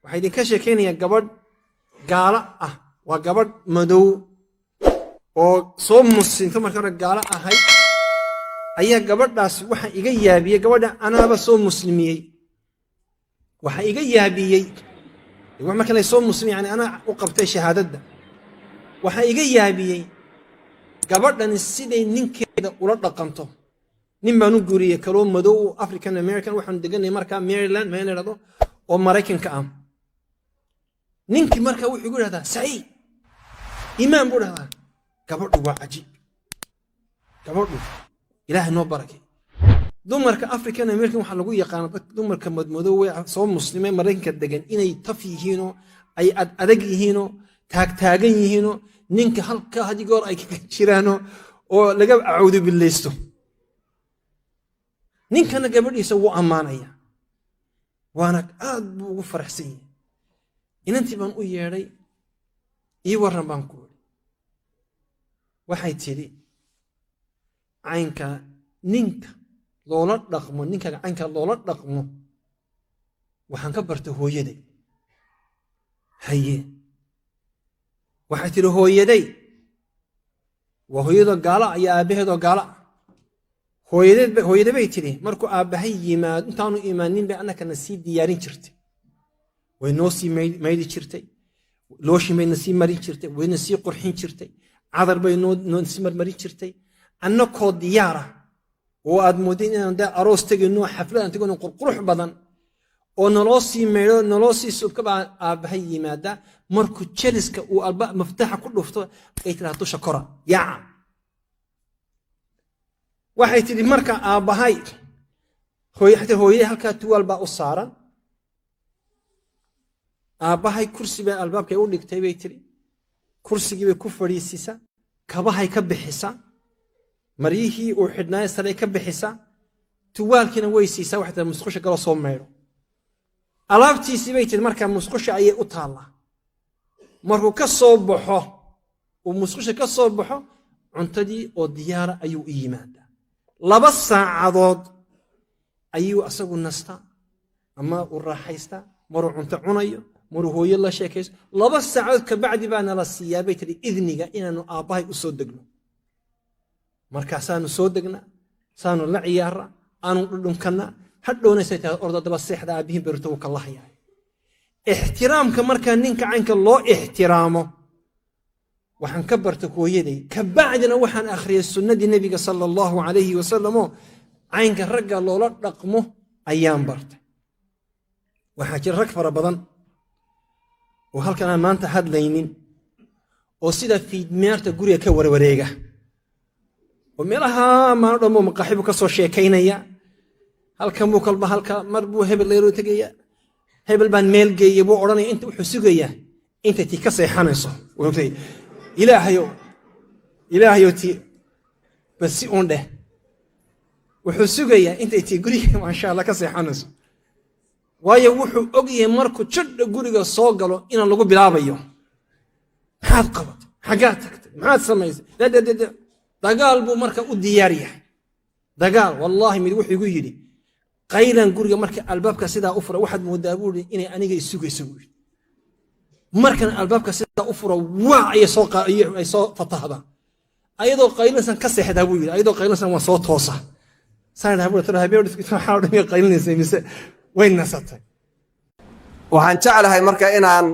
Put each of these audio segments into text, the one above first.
waxay idinka sheekaynaya gabadh gaala ah waa gabadh madow oo soo muslimto marka hore gaala ahay ayaa gabadhaas waxa iga yaabiyey gabadha anaaba soo muslimiyey waxa iga yaabiyey wax marka la soo muslim yani ana u qabtay shahaadada waxa iga yaabiyey gabadhan siday ninkeeda ula dhaqanto nin baan u guuriyey kaloo madow African American waxaan deganay marka Maryland meelado oo Mareykanka ah ninkii marka wuxuu igu yiraahdaa Saeed imaan buu dhahaa gabadhu waa cajiib gabadhu ilaahay noo barakay dumarka African American waxa lagu yaqaan dumarka madmadow ee soo muslimay Mareykanka degan inay taf yihiin ay adag yihiin taagan yihiin ninka halka hadii goor ay ka jiraan oo laga aawdo bileysto ninkana gabadhiisa wuu amaanaya waana aad buu ugu faraxsan yahay inantii baan u yeeray ii waran baan ku waxay tiri caynka ninka loola dhaqmo ninka caynka loola dhaqmo waxaan ka bartay hooyaday haye waxay tiri hooyaday waa hooyada gaala ayaa aabaheedoo gaala hooyaday bay tiri markuu aabahay yimaad intaanu imaanin bay annaka nasiib diyaarin jirtay way noo sii maydi jirtay looshii bay nasiib marin jirtay way nasiib qurxin jirtay cadar bay noo sii marin jirtay annakoo diyaara oo aad moodin inaan daa aroos tegayno xaflad aan tegayno qurqurux badan oo naloo sii meeyo naloo sii subka aabahay yimaada markuu jeliska uu alba maftaxa ku dhufto ay tiraahdo shakora yaa waxay tiri marka aabahay hooyada halka tuwal baa u saaran aabahay kursi baa albaabka u dhigtay bay tiri kursigii bay ku fadhiisisa kabahay ka bixisa mariyihii uu xidhnaa sare ka bixisa tuwaalkina way siisa waxda musqusha galo soo meeyo alaabtiisii bay tiri marka musqusha ayay u taala markuu ka soo baxo oo musqusha ka soo baxo cuntadii oo diyaar ayuu u yimaada 2 saacadood ayuu asagu nasta ama u raaxaysta maruu cunto cunayo maruu hooyo la sheekaysto 2 saacadood ka bacdi baa nala siyaabay tiri idniga inaanu aabahay u soo degno markaasaanu soo degna saanu la ciyaara aanu dhudhunkana hadhowna saytaa ordadaba seexda aabihin berto uu kala hayaa ixtiraamka marka ninka caynka loo ixtiraamo waxaan ka bartay hooyaday ka bacdina waxaan akhriyay sunnadii nabiga sallallahu alayhi wasallam caynka ragga loola dhaqmo ayaan bartay waxa jira rag fara badan oo halkan aan maanta hadlaynin oo sida fiidmeerta guriga ka warwareega oo meelaha ma dhamo maqaxibu ka soo sheekaynaya halkan buu kalba halka mar buu hebel leeyo tagaya hebel baan meel geeyay buu oranay inta wuxuu sugaya inta tii ka seexanayso waqti ilaahayo tii bas on dheh wuxuu sugaya inta tii guriga ma sha Allah ka seexanayso waayo wuxuu ogyahay markuu jidh guriga soo galo inaan lagu bilaabayo maxaad qabat xagaad tagtay maxaad samaysay dagaal buu marka u diyaar yahay dagaal wallahi mid wuxuu igu yiri qaylan guriga marka albaabka sida u furo waxaad moodaa buu inay aniga isugayso markan albaabka sida u furo waa ay soo fatahda ayadoo qaylansan ka seexdaa buu yiri ayadoo qaylansan waa soo toosa saanaha buu tira habeen isku xaawdo qaylanaysa mise way nasatay waxaan jeclahay marka inaan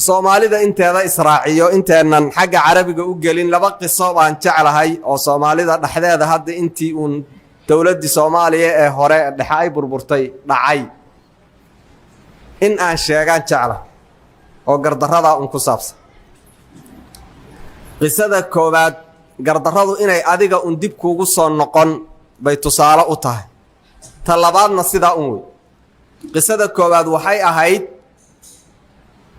Soomaalida inteeda israaciyo inteenan xagga Carabiga u gelin 2 qiso baan jeclahay oo Soomaalida dhaxdeeda hadda intii uun dawladda Soomaaliya ee hore dhaxay burburtay dhacay in aan sheegan jeclahay oo gardarrada ku saabsan qisada koobaad gardarradu inay adiga dib kuugu soo noqon bay tusaale u tahay ta labaadna sida qisada koobaad waxay ahayd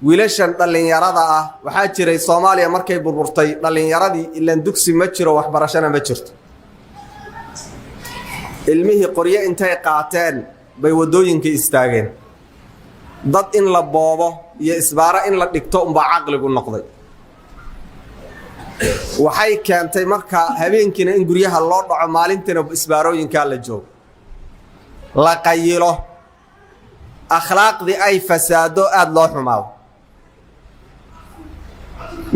wiilashan dhalinyarada ah waxaa jiray Soomaaliya markay burburtay dhalinyaradii ilaan dugsi ma jiro waxbarashana ma jirto ilmihii qoryo intay qaateen bay wadooyinka istaageen dad in la boobo iyo isbaara in la dhigto umba aqligu noqday waxay keentay marka habeenkina in guryaha loo dhaco maalintina isbaarooyinka la joogo la qayilo akhlaaqdii ay fasaado aada loo xumaado.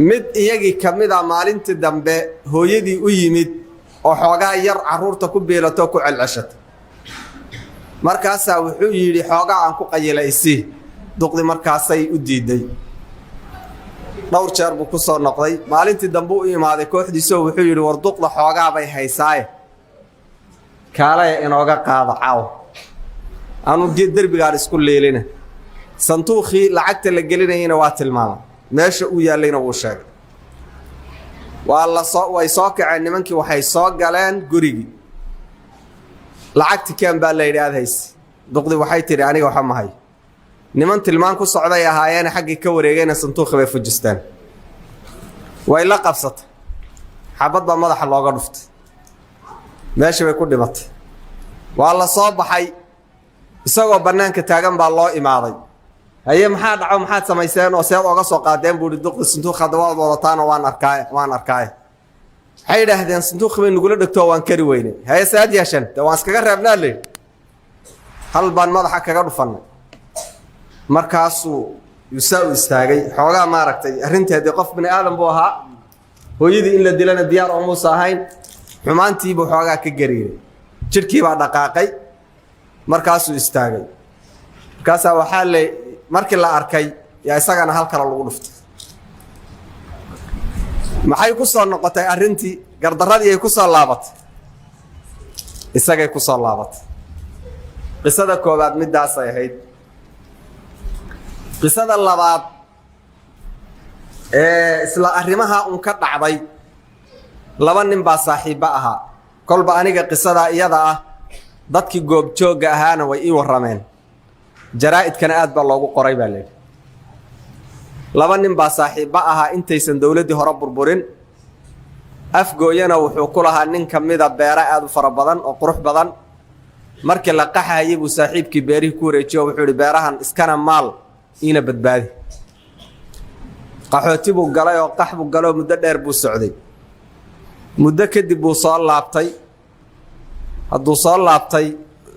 mid iyagii ka mid a maalintii dambe hooyadii u yimid oo xoogaa yar carruurta ku biilato ku celceshata. markaasaa wuxuu yidhi xoogaa aan ku qayilaysi. duqdi markaasay u diiday. dhowr jeer buu ku soo noqday. maalintii dambe u imaaday kooxdiisoo wuxuu yidhi war duqda xoogaa bay haysaaye kaalaya inooga qaado caaw aanu derbigaan isku leelina. sanduuqii lacagta la gelinayana waa tilmaamay, meesha uu yaallayna wuu sheegay. way soo kaceen nimankii, waxay soo galeen gurigii. lacagti keen baa la yidhi aad hayse. duqdi waxay tidhi aniga waxa mahay. niman tilmaan ku socday ahaayeena xaggii ka wareegayna sanduuqii bay fujisteen. way la qabsatay, xabad baa madaxa looga dhuftay, meeshii bay ku dhimatay. waa la soo baxay, isagoo bannaanka taagan baa loo imaaday. haye maxaa dhaco, maxaad samayseen oo seed ooga soo qaadeen buu ihi duqdi sanduuq hadda waad wadataana waan arkaaye. waxay yidhaahdeen sanduuqii bay nagula dhegtoo waan kari weynay. haye saad yeeshan dee waan iskaga reebnaa leyi, hal baan madaxa kaga dhufannay. markaasuu yuusaa u istaagay xoogaa maaragtay arrinteedii qof bini aadan buu ahaa. hooyadii in la dilana diyaar oo muusa ahayn. xumaantiibuu xoogaa ka gariiray, jidhkii baa dhaqaaqay. markaasuu istaagay. markaasaa waxaa markii la arkay yaa isagana hal kale lagu dhuftay. maxay ku soo noqotay arrintii? gardarradii ay ku soo laabatay, isagay ku soo laabatay. qisada koowaad middaasay ahayd. qisada labaad isla arrimaha un ka dhacday. laba nin baa saaxiibbo ahaa. kolba aniga qisadaa iyada ah dadkii goobjoogga ahaana way ii warrameen, jaraa'idkana aad baa loogu qoray baa layidhi. laba nin baa saaxiibbo ahaa intaysan dowladdii hore burburin. afgooyana wuxuu ku lahaa nin ka mida beero aad u fara badan oo qurux badan. markii la qaxayay buu saaxiibkii beerihii ku wareejiyo wuxuu yidhi beerahan iskana maal iina badbaadi. qaxooti buu galay oo qax buu galay oo muddo dheer buu socday. muddo kadib buu soo laabtay. hadduu soo laabtay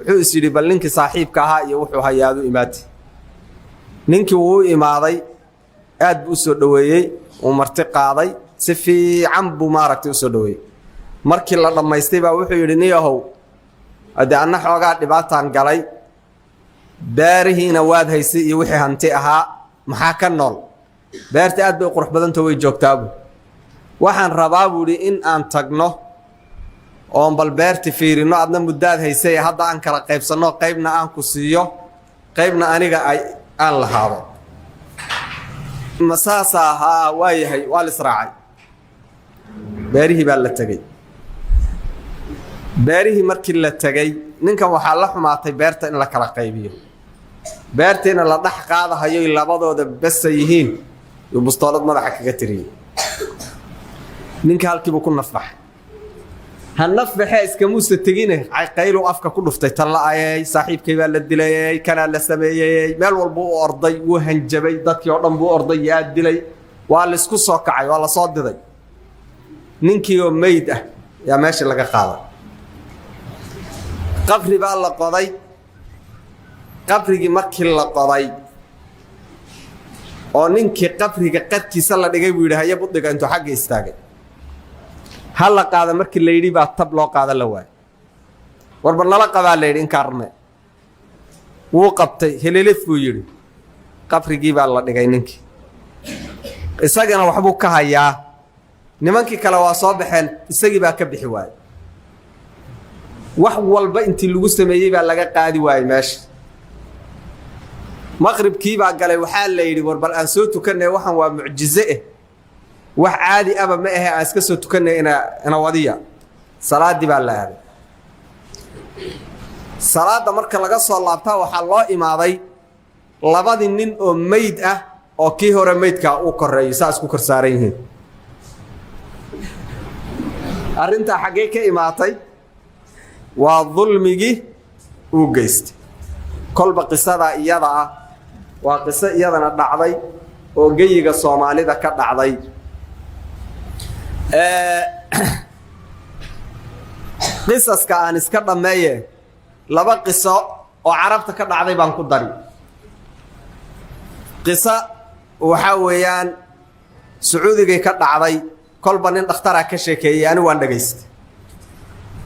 wuxuu is yidhi bal ninkii saaxiibka ahaa iyo wuxuu hayaadu imaatay. ninkii wuu u imaaday, aad buu u soo dhoweeyey, uu marti qaaday, si fiican buu maaragtay u soo dhoweeyey. markii la dhammaystay baa wuxuu yidhi niyahow haddii anna xoogaa dhibaataan galay, beerihiina waad haysay iyo wixii hanti ahaa, maxaa ka nool? beerta aad bay u qurux badantao way joogtaabu. waxaan rabaa buu idhi in aan tagno oon bal beerti fiirinno, adna muddaad haysay hadda aan kala qaybsanno, qaybna aan ku siiyo, qaybna aniga aan lahaado. ma saasaa haa waayahay, waa la israacay. beerihii baa la tegey. beerihii markii la tegey ninkan waxaa la xumaatay beerta in la kala qaybiyo. beertiina la dhex qaadahayoy labadooda besa yihiin yuu bustoolad madaxa kaga tiriyey. ninka halkiibuu ku nafbaxay. ha nafbaxee iskamuusa tegine qayluu afka ku dhuftay. talla ayay saaxiibkay baa la dilayey, kanaa la sameeyey. meel walbuu u orday, wuu hanjabay, dadkii oo dhan buu orday, yaa dilay. waa laysku soo kacay, waa la soo diday. ninkii oo meyd ah yaa meesha laga qaaday. qabri baa la qoday. qabrigii markii la qoday oo ninkii qabriga qarkiisa la dhigay buu yidhi haye budhiga intuu xagga istaagay. ha la qaada markii la yidhi baa tab loo qaada la waayay. warba nala qabaa la yidhi inkaarme. wuu qabtay, helelef buu yidhi. qabrigii baa la dhigay ninkii. isagana waxbuu ka hayaa. nimankii kale waa soo baxeen, isagii baa ka bixi waayey. wax walba intii lagu sameeyey baa laga qaadi waayey meesha. maqribkii baa galay, waxaa la yidhi war bal aan soo tukannay, waxaan waa mucjize eh, wax caadi aba ma ahe, aan iska soo tukannay ina wadiya. salaaddii baa la aaday. salaadda marka laga soo laabtaa waxaa loo imaaday labadii nin oo meyd ah oo kii hore meydkaa uu korreeyo, saa isku kor saaran yihiin. arrintaa xaggee ka imaatay? waa dulmigii uu geystay. kolba qisadaa iyada ah waa qiso iyadana dhacday oo geyiga Soomaalida ka dhacday. qisaska aan iska dhameeye laba qiso oo carabta ka dhacday baan ku dari. qisa waxa weeyaan sacuudigay ka dhacday kolba nin dhakhtar ka sheekeeyay ani waan dhageystay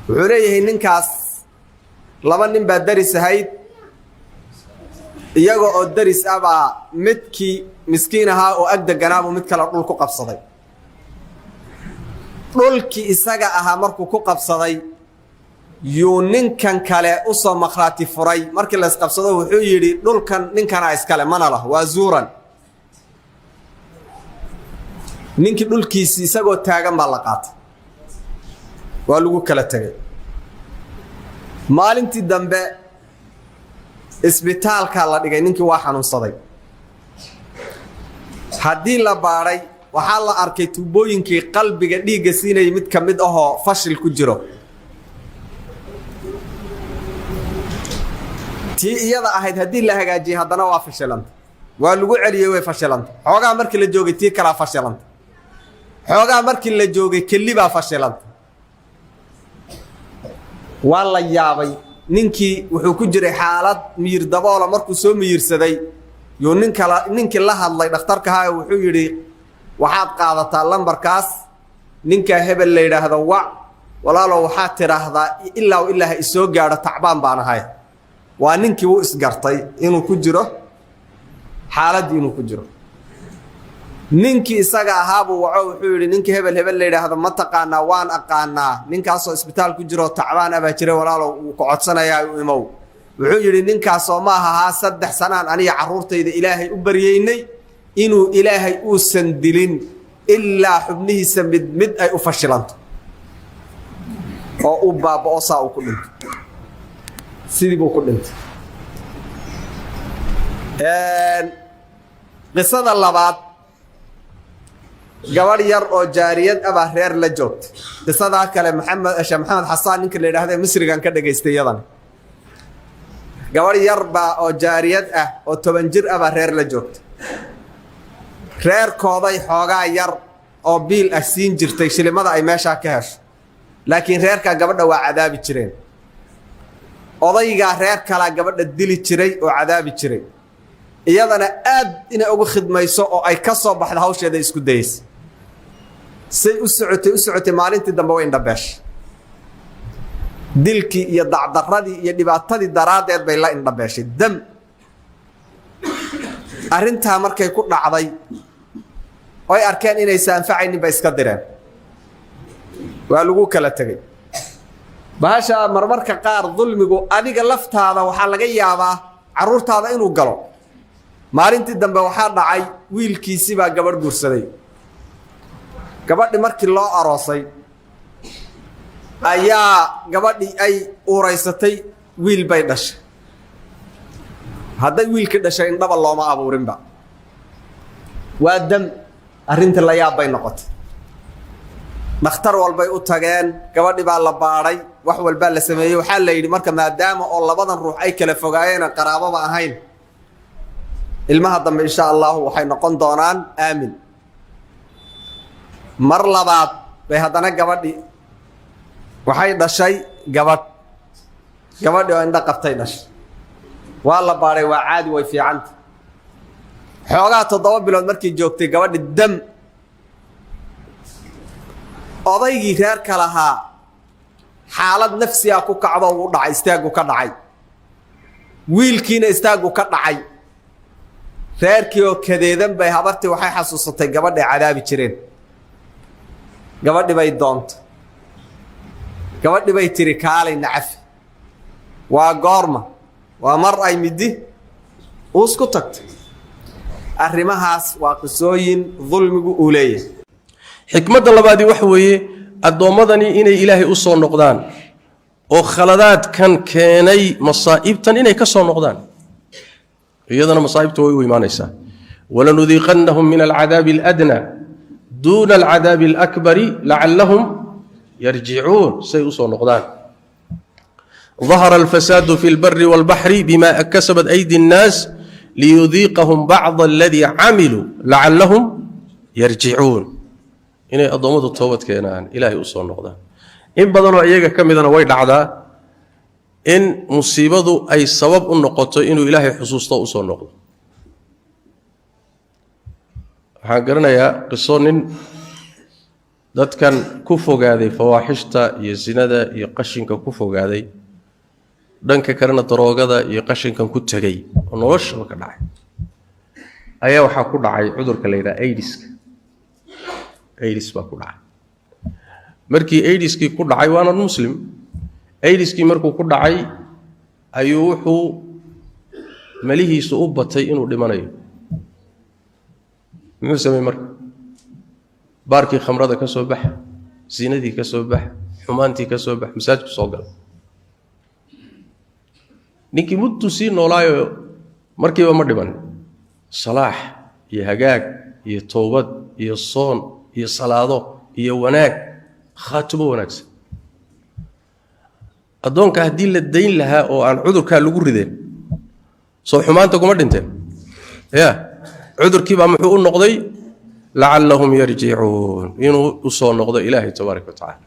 wuxuu leeyahay ninkaas laba nin baa daris ahayd iyaga oo daris aba midkii miskiin ahaa oo ag deganaaba mid kale dhul ku qabsaday dhulkii isaga ahaa markuu ku qabsaday yuu ninkan kale u soo maqraati furay markii la isqabsado wuxuu yidhi dhulkan ninkana iskale mana lah waa zuuran ninkii dhulkiisii isagoo taagan baa la qaatay waa lagu kala tegay maalintii dambe isbitaalka la dhigay ninkii waa xanuunsaday haddii la baadhay waxaa la arkay tuubooyinkii qalbiga dhiigga siinayay mid ka mid ahoo fashil ku jiro tii iyada ahayd haddii la hagaajiyey haddana waa fashilanta waa lagu celiyey way fashilanta xoogaa markii la joogay tii kalaa fashilanta xoogaa markii la joogay kelli baa fashilanta waa la yaabay ninkii wuxuu ku jiray xaalad miyir daboola markuu soo miyirsaday yuu ninkii la hadlay dhakhtarkahaa wuxuu yidhi waxaad qaadataa lambarkaas ninkaa hebel la yidhaahdo wac walaalow waxaad tidhaahdaa ilaa isoo gaadho tacbaan baan ahay waa ninkii wuu isgartay inuu ku jiro xaaladdii inuu ku jiro ninkii isaga ahaabuu waco wuxuu yidhi ninkii hebel la yidhaahdo ma taqaanaa waan aqaanaa ninkaasoo isbitaal ku jiro tacbaan abaa jiray walaalow wuu ku codsanayaa u imow wuxuu yidhi ninkaasoo ma ahaa 3 sanaan aniga carruurtayda ilaahay u baryaynay inuu ilaahay uusan dilin ilaa xubnihiisa mid ay u fashilanto oo u baaba'o saa uu ku dhinto sidii buu ku dhintay qisada labaad gabadh yar oo jaariyad aba reer la joogtay qisadaa kale maxamed xasaan ninka la yidhaahdo misrigan ka dhageystay yadan gabadh yar baa oo jaariyad ah oo 10 jir aba reer la joogtay reerkooday xoogaa yar oo biil ah siin jirtay shilimada ay meeshaa ka hesho laakiin reerkaa gabadha waa cadaabi jireen odaygaa reer kalaa gabadha dili jiray oo cadaabi jiray iyadana aad inay ugu khidmayso oo ay ka soo baxda hawsheeda isku dayaysa say u socotay maalintii dambe way indhabeeshay dilkii iyo dacdarradii iyo dhibaatadii daraaddeed bay la indhabeeshay dam arrintaa markay ku dhacday oy arkeen inaysa anfacaynin bay iska direen waa lagu kala tegey bahasha marmarka qaar dulmigu adiga laftaada waxaa laga yaabaa carruurtaada inuu galo maalintii dambe waxaa dhacay wiilkiisii baa gabadh guursaday gabadhi markii loo aroosay ayaa gabadhii ay uuraysatay wiil bay dhashay hadday wiilkii dhashay indhaba looma abuurinba waa dam arrintii la yaab bay noqotay dhakhtar walbay u tageen gabadhi baa la baadhay wax walbaa la sameeyey waxaa la yidhi marka maadaama oo labadan ruux ay kala fogaayeen qaraababa ahayn ilmaha dambe insha allahu waxay noqon doonaan aamin mar labaad bay haddana gabadhi waxay dhashay gabadhi oo indho qabtay dhashay waa la baadhay waa caadi way fiicanta xoogaa 7 bilood markii joogtay gabadhi dam odaygii reerka lahaa xaalad nafsiga ku kacdo uu dhacay istaagu ka dhacay wiilkiina istaagu ka dhacay reerkii oo kadeedan bay habartii waxay xasuusatay gabadhay cadaabi jireen gabadhi bay doonto gabadhi bay tiri kaalay nacafi waa goorma waa mar ay midi uusku tagtay arrimahaas waa qisooyin dulmigu uu leeyahay xikmadda labaadii waxa weeye addoommadani inay ilaahay u soo noqdaan oo khaladaadkan keenay masaa'ibtan inay ka soo noqdaan iyadana masaa'ibtu way u imaanaysaa walanudiiqannahum min alcadaabi aladna duuna alcadaabi alakbari lacallahum yarjicuun say u soo noqdaan ظهر الفساد في البر والبحر بما كسبت أيدي الناس ليذيقهم بعض الذي عملوا لعلهم يرجعون inay adoomadu toobad keenaan ilaahay u soo noqdaan in badan oo iyaga kamidana way dhacdaa in musiibadu ay sabab u noqoto inuu ilaahay xusuusto u soo noqdo waxaan garanayaa qiso nin dadkan ku fogaaday fawaaxishta iyo zinada iyo qashinka ku fogaaday dhanka kalena daroogada iyo qashinkan ku tagay oo noloshaba ka dhacay ayaa waxaa ku dhacay cudurka la yidhaha AIDS baa ku dhacay markii AIDSkii ku dhacay waana muslim AIDSkii markuu ku dhacay ayuu wuxuu malihiisu u batay inuu dhimanayo muxuu sameeyey marka baarkii khamrada ka soo bax zinadii ka soo bax xumaantii ka soo bax masaajidku soo gal ninkii muddu sii noolaayo markiiba ma dhiman salaax iyo hagaag iyo toobad iyo soon iyo salaado iyo wanaag khaatimo wanaagsan addoonka haddii la dayn lahaa oo aan cudurkaa lagu rideen soo xumaanta kuma dhinteen ya cudurkii baa muxuu u noqday lacallahum yarjicuun inuu u soo noqdo ilaahay tabaaraka wa tacaala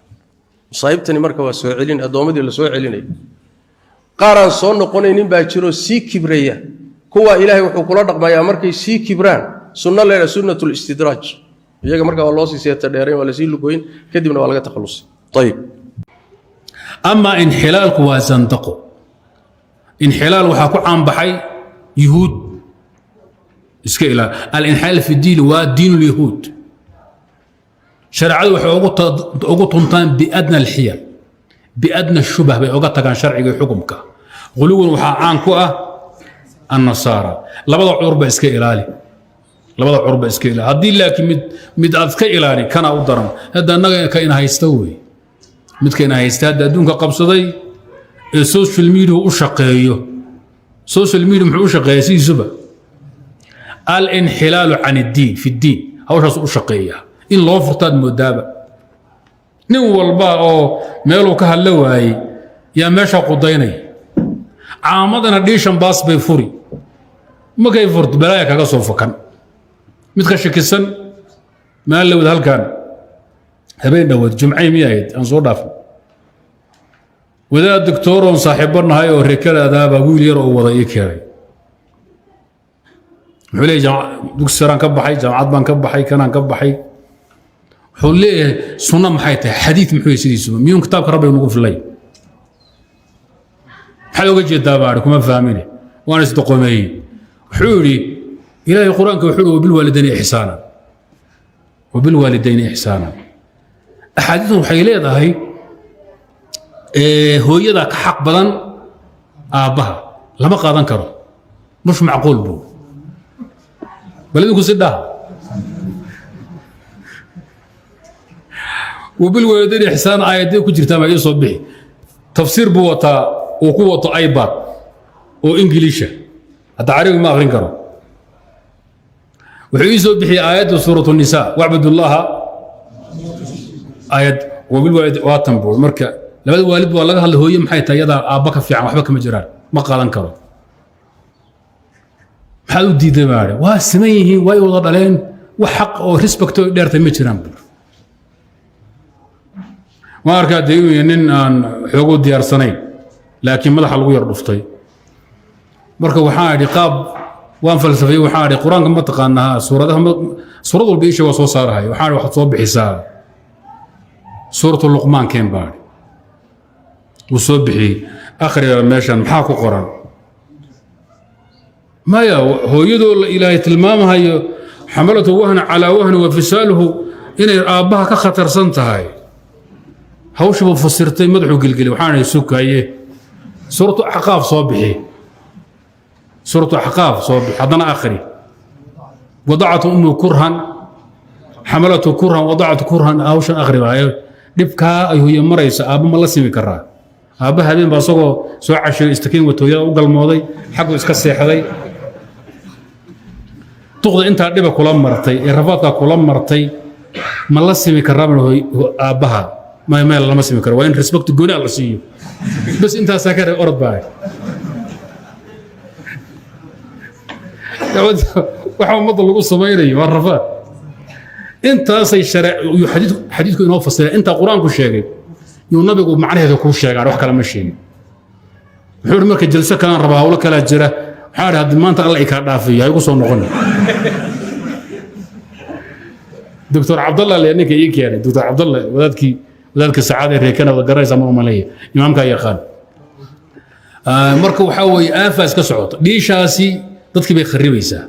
musaa'ibtani marka waa soo celin addoommadii la soo celinaya qaaraan soo noqonaynin baa jiro sii kibraya kuwa ilaahay wuxuu kula dhaqmayaa markay sii kibraan sunno leedahay sunnatul istidraaj iyaga marka waa loo sii seeta dheerayn waa la sii lugoyn kadibna waa laga takhalusay ayib ama inxilaalku waa zandaqo inxilaal waxaa ku caanbaxay yuhuud iska ilaa alinxaal fi diin waa diin lyahuud shareecadu waxay ugu tuntaan biadna alxiyal biadna shubah bay oga tagaan sharciga iyo xukumka quluwan waxaa caan ku ah annasaara labada curba iska ilaali labada curba iska ilaali haddii laakiin mid aad iska ilaali kana u daran hadda annaga ka ina haysta wey midka ina haysta hadda adduunka qabsaday ee social media u shaqeeyo social media muxuu u shaqeeyaa sidiisuba alinxilaalu can iddiin fi ddiin hawshaas u shaqeeyaa in loo furtaad moodaaba nin walba oo meeluu ka hadla waayey yaa meesha qudaynaya caamadana dhiishan baas bay furi markay furto balaaya kaga soo fakan midka shakisan maal lawad halkan habeen dhawaad jumcay miyahayd aan soo dhaafay wadaad doctoroon saaxiibo nahay oo reekadaadaabaa wiil yar oo wada ii keenay wuxuu leeyahay dugsi saraan ka baxay jaamacad baan ka baxay kanaan ka baxay wuxuu leeyahay sunno maxay tahay xadiid muxuu yahay sidiisuba miyuun kitaabka rabbiga nagu filay maxaad oga jeedaa baari kuma fahmine waan isdoqomeeyey wuxuu yidhi ilaahay qur-aanka wuxuu yidhi wabilwaalidayni ixsaana axaadiidan waxay leedahay hooyadaa ka xaq badan aabbaha lama qaadan karo mush macquul buu bal idinku si dhaha wabilwaalidayni ixsaana aayadee ku jirtaa baa ii soo bixi tafsiir buu wataa uu ku wato ibad oo ingiliisha hadda carabi ma akhrin karo wuxuu ii soo bixiyey aayadda suuratu nisaa wacbudullaha aayad wabilwaalid waatan buu marka labada waalid waa laga hadla hooye maxay tahay yadaa aabba ka fiican waxba kama jiraan ma qaadan karo maxaad u diiday baare waa siman yihiin way wada dhaleen wax xaq oo respect oo dheertay ma jiraan buu ma arkaa dee nin aan xoogo diyaarsanayn laakiin madaxa lagu yar dhuftay marka waxaan idhi qaab waan falsafay waxaan idhi qur-aanka ma taqaanaa suurad walba isha waa soo saarahay waxaan idhi waxaad soo bixisaa suuratu luqmaan keen baa idhi wuu soo bixiyey akhriga meeshan maxaa ku qoran maya hooyadoo ilaahay tilmaamahayo xamalatu wahna calaa wahni wa fisaaluhu inay aabbaha ka khatarsan tahay hawshabuu fasirtay madaxuu gelgeli waxaan idhi sukaye suuratu axqaaf soo bixi suuratu axqaaf soo bixi haddana akhri wadacatu ummu kurhan xamalatu kurhan wadacatu kurhan hawshan akhri waayo dhibkaa ay hooye maraysa aabba ma la simi karaa aabba habeen baa isagoo soo cashiray istakiin watooyada u galmooday xaggu iska seexday duqda intaa dhiba kula martay ee rafaadkaa kula martay ma la simi karaa aabbaha meel lama simi karo waa in respect gooni la siiyo bas intaasaa ka reeb orod baa waxa ummadda lagu samaynayo waa rafaad intaasay xadiidku inoo fasira intaa qur-aanku sheegay yuu nabigu macnaheeda kuu sheegaan wax kale ma sheegin wuxuu ihi marka jalso kalaan rabaa hawlo kalaa jira waxaa idhi haddii maanta alla i kaa dhaafiyo ha igu soo noqon دكتور عبد الله اللي انك يجيك يعني دكتور عبد الله wadaadka saacada reekana wada garaysa ma umaleeya imaamka yaqaan marka waxa way aafaas ka socoto dhiishaasi dadkii bay kharibaysaa